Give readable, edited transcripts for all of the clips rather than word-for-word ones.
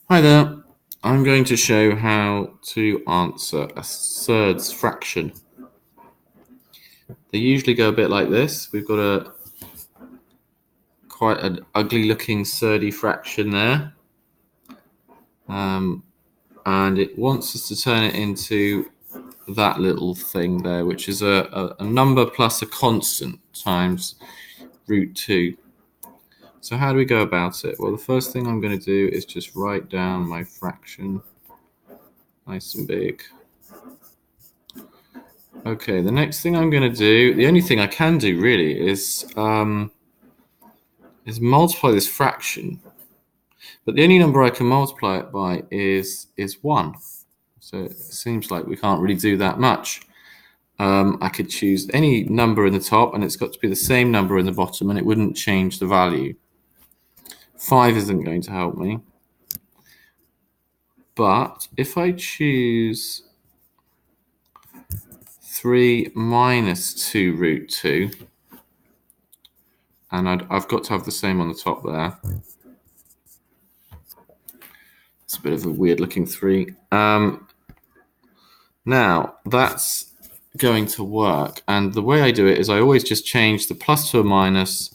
Hi there. I'm going to show how to answer a surds fraction. They usually go a bit like this. We've got quite an ugly looking surdy fraction there. And it wants us to turn it into that little thing there, which is a number plus a constant times root 2. So how do we go about it? Well, the first thing I'm going to do is just write down my fraction nice and big. Okay, the next thing I'm going to do, the only thing I can do really is multiply this fraction. But the only number I can multiply it by is 1. So it seems like we can't really do that much. I could choose any number in the top and it's got to be the same number in the bottom and it wouldn't change the value. 5 isn't going to help me. But if I choose 3 minus 2 root 2, and I've got to have the same on the top there. It's a bit of a weird looking 3. Now that's going to work, and the way I do it is I always just change the plus to a minus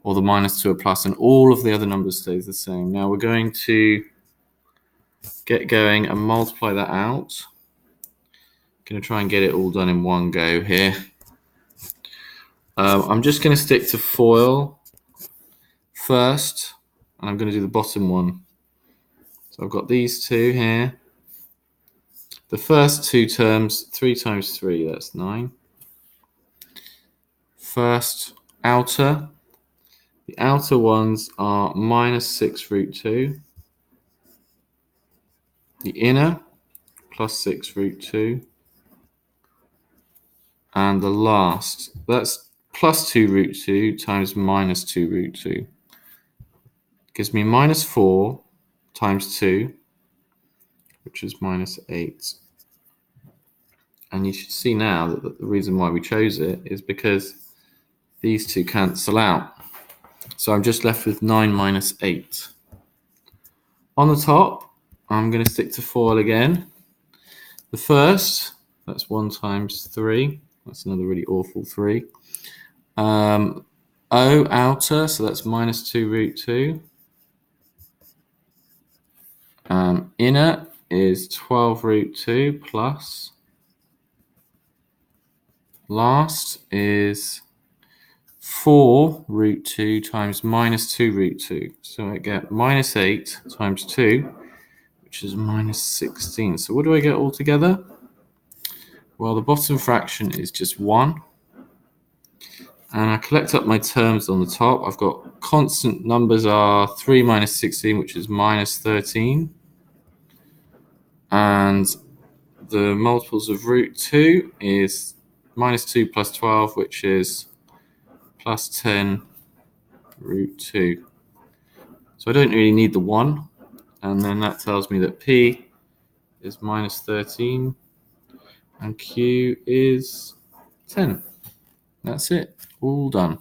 or the minus to a plus, and all of the other numbers stays the same. Now we're going to get going and multiply that out. I'm going to try and get it all done in one go here. I'm just going to stick to FOIL first, and I'm going to do the bottom one. So I've got these two here. The first two terms, 3 times 3, that's 9. First outer, the outer ones are minus 6 root 2. The inner, plus 6 root 2. And the last, that's plus 2 root 2 times minus 2 root 2. Gives me minus 4 times 2, which is minus 8. And you should see now that the reason why we chose it is because these two cancel out. So I'm just left with 9 minus 8. On the top, I'm going to stick to FOIL again. The first, that's 1 times 3. That's another really awful 3. O outer, so that's minus 2 root 2. Inner is 12 root 2 plus. Last is 4 root 2 times minus 2 root 2. So I get minus 8 times 2, which is minus 16. So what do I get altogether? Well, the bottom fraction is just 1. And I collect up my terms on the top. I've got constant numbers are 3 minus 16, which is minus 13. And the multiples of root 2 is minus 2 plus 12, which is plus 10 root 2. So I don't really need the 1. And then that tells me that P is minus 13 and Q is 10. That's it. All done.